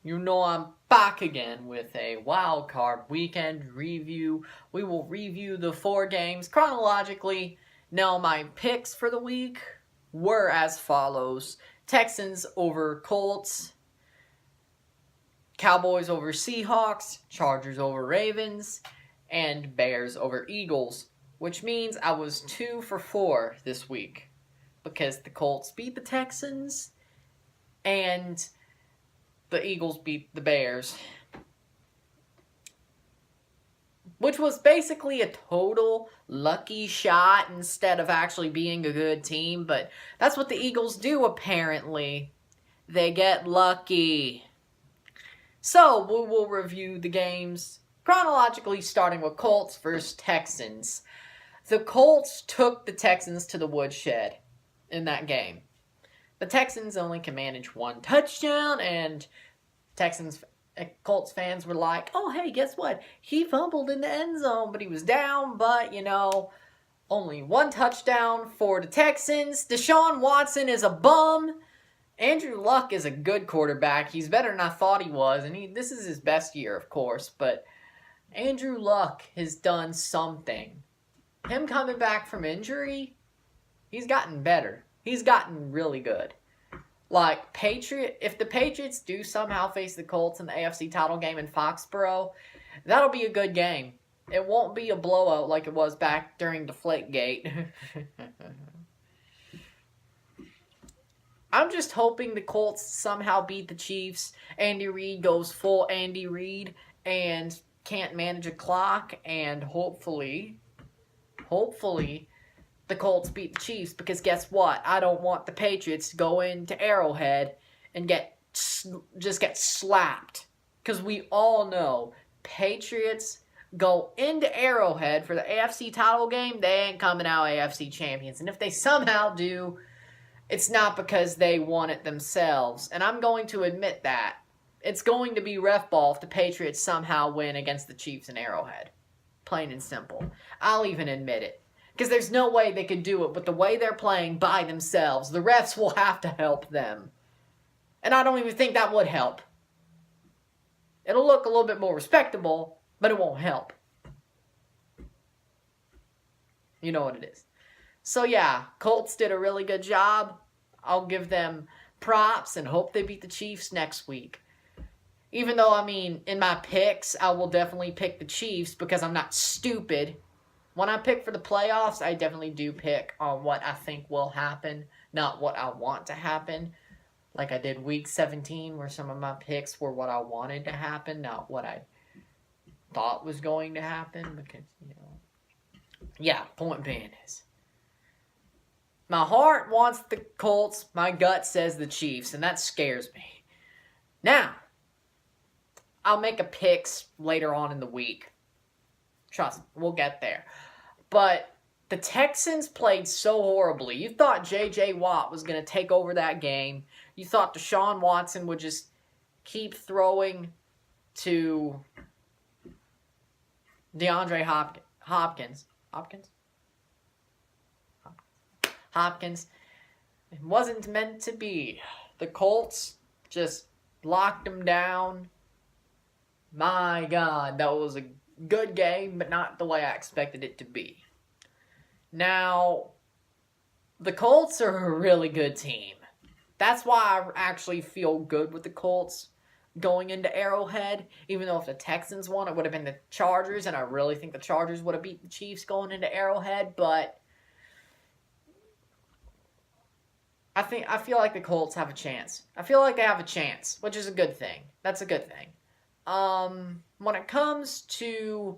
You know I'm back again with a wild card weekend review. We will review the 4 games chronologically. Now my picks for the week were as follows. Texans over Colts, Cowboys over Seahawks, Chargers over Ravens, and Bears over Eagles, which means I was 2 for 4 this week because the Colts beat the Texans and the Eagles beat the Bears, which was basically a total lucky shot instead of actually being a good team, but that's what the Eagles do apparently. They get lucky. So, we will review the games chronologically, starting with Colts versus Texans. The Colts took the Texans to the woodshed in that game. The Texans only can manage 1 touchdown, and Colts fans were like, oh, hey, guess what? He fumbled in the end zone, but he was down, but, only 1 touchdown for the Texans. Deshaun Watson is a bum. Andrew Luck is a good quarterback. He's better than I thought he was, and this is his best year, of course, but Andrew Luck has done something. Him coming back from injury, he's gotten better. He's gotten really good. Like, if the Patriots do somehow face the Colts in the AFC title game in Foxborough, that'll be a good game. It won't be a blowout like it was back during Deflategate. I'm just hoping the Colts somehow beat the Chiefs. Andy Reid goes full Andy Reid and can't manage a clock, and hopefully, the Colts beat the Chiefs, because guess what? I don't want the Patriots to go into Arrowhead and just get slapped. Because we all know Patriots go into Arrowhead for the AFC title game, they ain't coming out AFC champions. And if they somehow do, it's not because they won it themselves. And I'm going to admit that. It's going to be ref ball if the Patriots somehow win against the Chiefs in Arrowhead. Plain and simple. I'll even admit it. Because there's no way they could do it, but the way they're playing by themselves, the refs will have to help them. And I don't even think that would help. It'll look a little bit more respectable, but it won't help. You know what it is. So yeah, Colts did a really good job. I'll give them props and hope they beat the Chiefs next week. Even though, in my picks, I will definitely pick the Chiefs because I'm not stupid. When I pick for the playoffs, I definitely do pick on what I think will happen, not what I want to happen. Like I did week 17, where some of my picks were what I wanted to happen, not what I thought was going to happen. Because, yeah, point being is, my heart wants the Colts, my gut says the Chiefs, and that scares me. Now, I'll make a picks later on in the week. Trust me, we'll get there. But the Texans played so horribly. You thought J.J. Watt was going to take over that game. You thought Deshaun Watson would just keep throwing to DeAndre Hopkins. It wasn't meant to be. The Colts just locked him down. My God, that was a good game, but not the way I expected it to be. Now, the Colts are a really good team. That's why I actually feel good with the Colts going into Arrowhead. Even though if the Texans won, it would have been the Chargers, and I really think the Chargers would have beat the Chiefs going into Arrowhead, but I feel like the Colts have a chance. I feel like they have a chance, which is a good thing. That's a good thing. When it comes to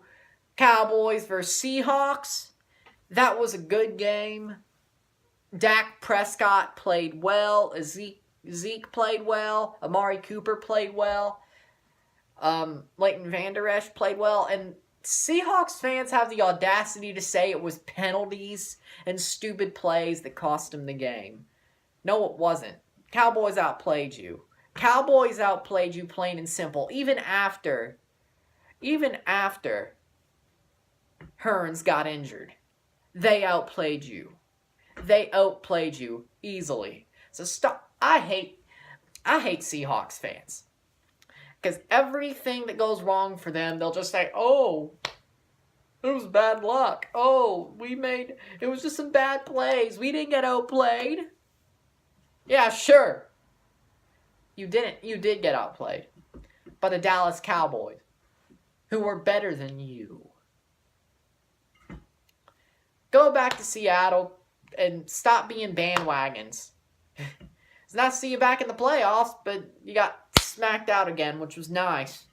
Cowboys versus Seahawks, that was a good game. Dak Prescott played well. Zeke played well. Amari Cooper played well. Leighton Vander Esch played well. And Seahawks fans have the audacity to say it was penalties and stupid plays that cost them the game. No, it wasn't. Cowboys outplayed you. Cowboys outplayed you plain and simple. Even after Hearns got injured, they outplayed you. They outplayed you easily. So stop. I hate Seahawks fans. Because everything that goes wrong for them, they'll just say, oh, it was bad luck. Oh, it was just some bad plays. We didn't get outplayed. Yeah, sure. You didn't. You did get outplayed by the Dallas Cowboys, who were better than you. Go back to Seattle and stop being bandwagons. It's nice to see you back in the playoffs, but you got smacked out again, which was nice.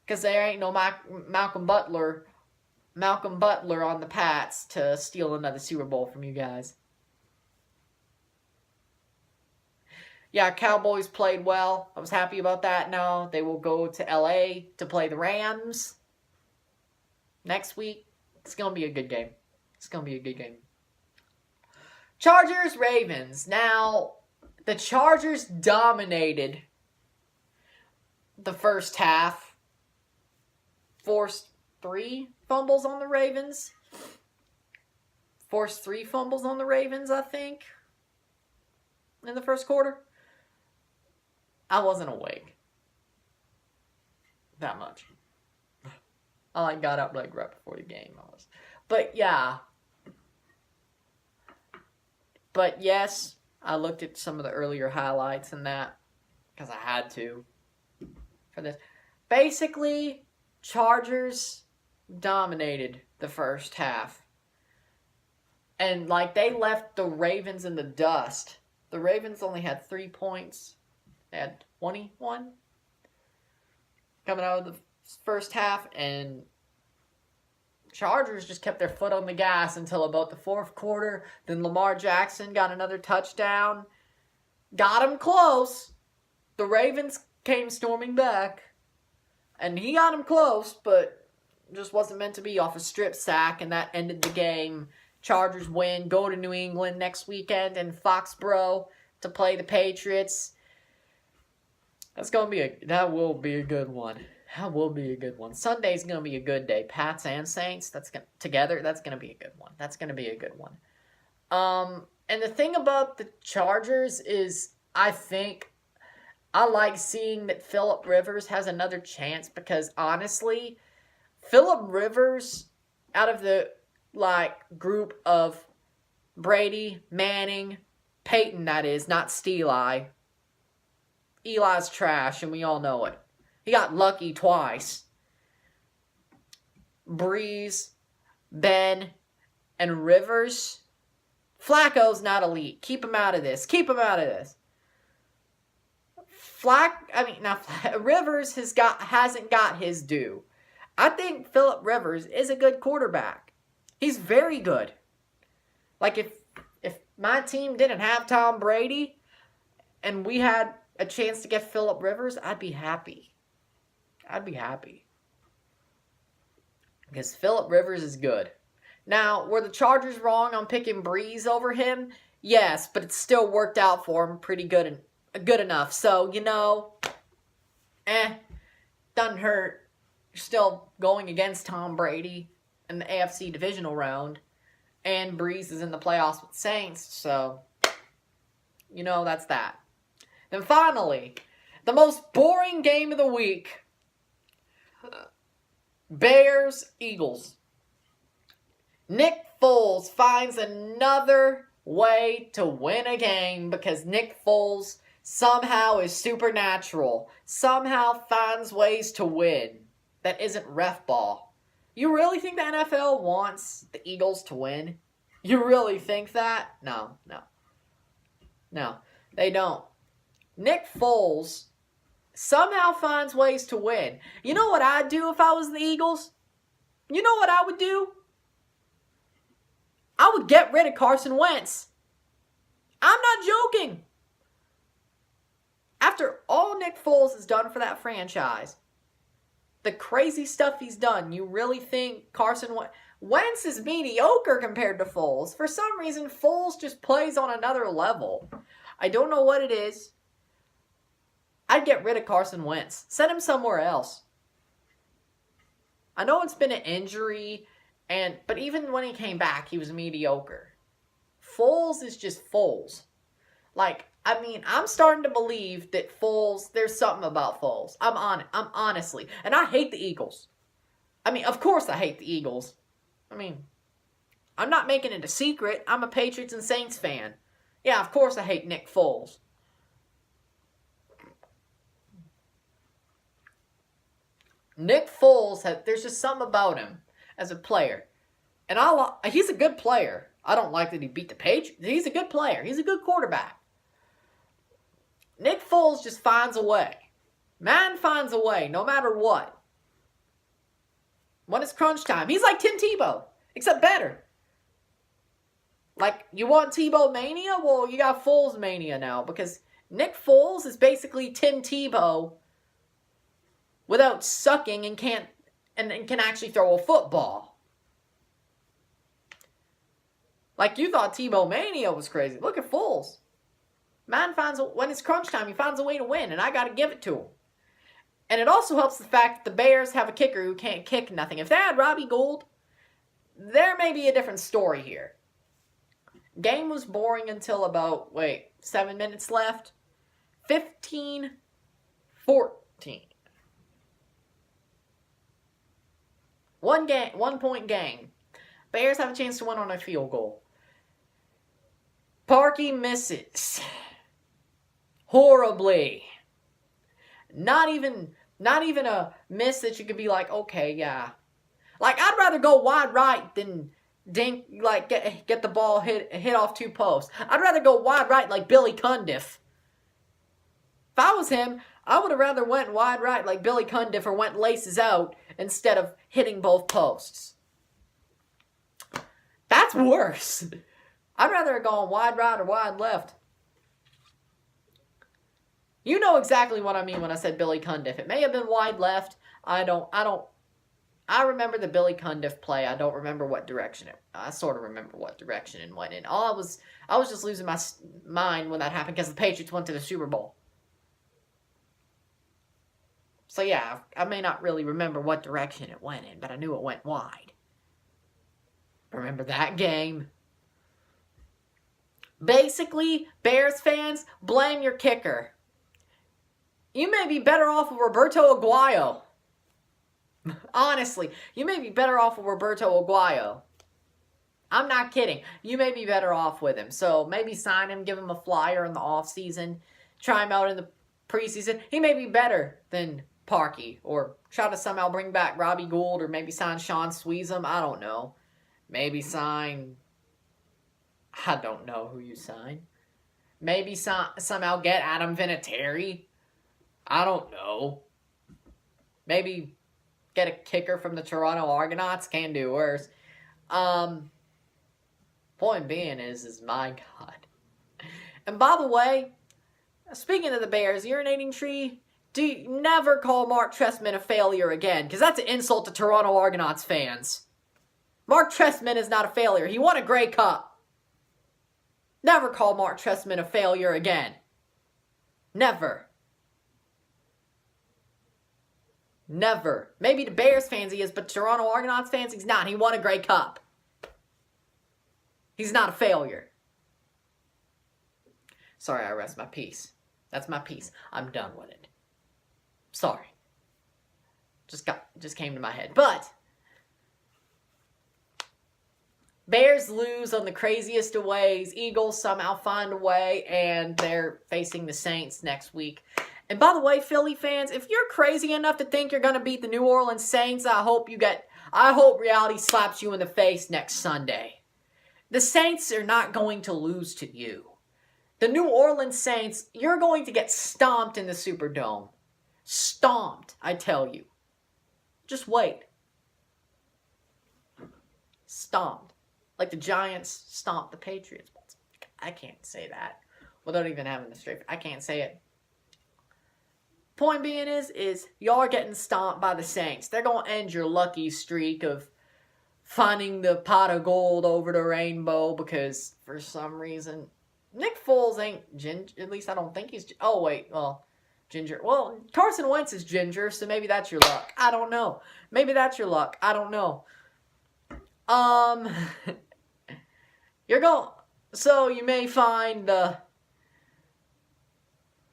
Because there ain't no Malcolm Butler on the Pats to steal another Super Bowl from you guys. Yeah, Cowboys played well. I was happy about that. Now they will go to LA to play the Rams next week. It's going to be a good game. It's going to be a good game. Chargers, Ravens. Now, the Chargers dominated the first half. Forced 3 fumbles on the Ravens. Forced 3 fumbles on the Ravens, I think, in the first quarter. I wasn't awake that much. I got up right before the game. But yeah. But yes, I looked at some of the earlier highlights and that because I had to for this. Basically, Chargers dominated the first half. And they left the Ravens in the dust. The Ravens only had 3 points. They had 21 coming out of the first half, and Chargers just kept their foot on the gas until about the fourth quarter. Then Lamar Jackson got another touchdown. Got him close. The Ravens came storming back, and he got him close, but just wasn't meant to be off a strip sack, and that ended the game. Chargers win, go to New England next weekend in Foxborough to play the Patriots. That will be a good one. That will be a good one. Sunday's gonna be a good day. Pats and Saints. That's gonna be a good one. That's gonna be a good one. And the thing about the Chargers is, I think I like seeing that Phillip Rivers has another chance, because honestly, Phillip Rivers, out of the group of Brady, Manning, Peyton, that is, not Steeli. Eli's trash, and we all know it. He got lucky twice. Breeze, Ben, and Rivers. Flacco's not elite. Keep him out of this. Rivers hasn't got his due. I think Phillip Rivers is a good quarterback. He's very good. If my team didn't have Tom Brady and we had a chance to get Phillip Rivers, I'd be happy. Because Phillip Rivers is good. Now, were the Chargers wrong on picking Breeze over him? Yes, but it still worked out for him pretty good enough. So, doesn't hurt. You're still going against Tom Brady in the AFC divisional round. And Breeze is in the playoffs with Saints, so, that's that. Then finally, the most boring game of the week. Bears, Eagles. Nick Foles finds another way to win a game because Nick Foles somehow is supernatural. Somehow finds ways to win. That isn't ref ball. You really think the NFL wants the Eagles to win? You really think that? No, they don't. Nick Foles somehow finds ways to win. You know what I'd do if I was the Eagles? You know what I would do? I would get rid of Carson Wentz. I'm not joking. After all Nick Foles has done for that franchise, the crazy stuff he's done, you really think Carson Wentz is mediocre compared to Foles? For some reason, Foles just plays on another level. I don't know what it is. I'd get rid of Carson Wentz. Send him somewhere else. I know it's been an injury, but even when he came back, he was mediocre. Foles is just Foles. I mean, I'm starting to believe that Foles, there's something about Foles. I'm honestly. And I hate the Eagles. I mean, of course I hate the Eagles. I mean, I'm not making it a secret. I'm a Patriots and Saints fan. Yeah, of course I hate Nick Foles. Nick Foles, there's just something about him as a player. And he's a good player. I don't like that he beat the Patriots. He's a good player. He's a good quarterback. Nick Foles just finds a way. Man finds a way, no matter what. When it's crunch time, he's like Tim Tebow, except better. Like, you want Tebow mania? Well, you got Foles mania now, because Nick Foles is basically Tim Tebow without sucking and can actually throw a football. Like, you thought Tebow mania was crazy. Look at Foles. Man when it's crunch time, he finds a way to win, and I got to give it to him. And it also helps the fact that the Bears have a kicker who can't kick nothing. If they had Robbie Gould, there may be a different story here. Game was boring until about, 7 minutes left. 15-14. 1 point game. Bears have a chance to win on a field goal. Parkey misses. Horribly. Not even a miss that you could be like, okay, yeah. Like, I'd rather go wide right than get the ball hit off 2 posts. I'd rather go wide right like Billy Cundiff. If I was him, I would have rather went wide right like Billy Cundiff or went laces out instead of hitting both posts. That's worse. I'd rather have gone wide right or wide left. You know exactly what I mean when I said Billy Cundiff. It may have been wide left. I remember the Billy Cundiff play. I don't remember what direction I sort of remember what direction it went in. I was just losing my mind when that happened because the Patriots went to the Super Bowl. So yeah, I may not really remember what direction it went in, but I knew it went wide. Remember that game? Basically, Bears fans, blame your kicker. You may be better off with Roberto Aguayo. Honestly, you may be better off with Roberto Aguayo. I'm not kidding. You may be better off with him. So maybe sign him, give him a flyer in the offseason, try him out in the preseason. He may be better than Parkey, or try to somehow bring back Robbie Gould, or maybe sign Sean Sweezum. I don't know. Maybe sign... I don't know who you sign. Maybe somehow get Adam Vinatieri. I don't know. Maybe get a kicker from the Toronto Argonauts. Can do worse. Point being is my God. And by the way, speaking of the Bears, urinating tree, never call Mark Trestman a failure again, because that's an insult to Toronto Argonauts fans. Mark Trestman is not a failure. He won a Grey Cup. Never call Mark Trestman a failure again. Never. Never. Maybe the Bears fans he is, but Toronto Argonauts fans, he's not. He won a Grey Cup. He's not a failure. Sorry, I rest my peace. That's my piece. I'm done with it. Sorry. Just came to my head. But Bears lose on the craziest of ways. Eagles somehow find a way, and they're facing the Saints next week. And by the way, Philly fans, if you're crazy enough to think you're going to beat the New Orleans Saints, I hope reality slaps you in the face next Sunday. The Saints are not going to lose to you. The New Orleans Saints, you're going to get stomped in the Superdome. Stomped, I tell you. Just wait. Stomped. Like the Giants stomped the Patriots. I can't say that without even having the straight. I can't say it. Point being is y'all are getting stomped by the Saints. They're going to end your lucky streak of finding the pot of gold over the rainbow because for some reason Nick Foles ain't ginger. At least I don't think he's. Oh wait, well, ginger. Well, Carson Wentz is ginger, so maybe that's your luck. I don't know. Maybe that's your luck. I don't know. You're going. So you may find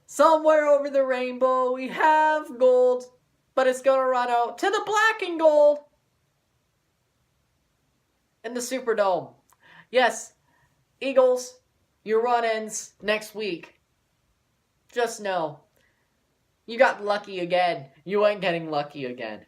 Somewhere over the rainbow we have gold, but it's gonna run out to the black and gold in the Superdome. Yes, Eagles, your run ends next week. Just know, you got lucky again. You ain't getting lucky again.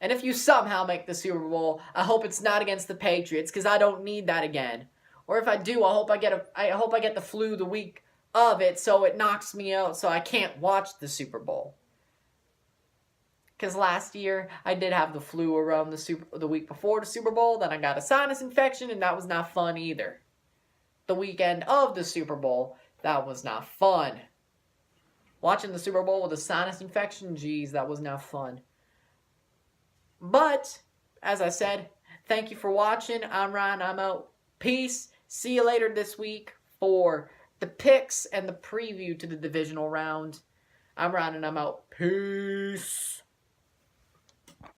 And if you somehow make the Super Bowl, I hope it's not against the Patriots, because I don't need that again. Or if I do, I hope I get the flu the week of it, so it knocks me out, so I can't watch the Super Bowl. Because last year, I did have the flu around the week before the Super Bowl, then I got a sinus infection, and that was not fun either. The weekend of the Super Bowl, that was not fun. Watching the Super Bowl with a sinus infection, geez, that was not fun. But, as I said, thank you for watching. I'm Ryan, I'm out. Peace. See you later this week for the picks and the preview to the divisional round. I'm Ryan and I'm out. Peace.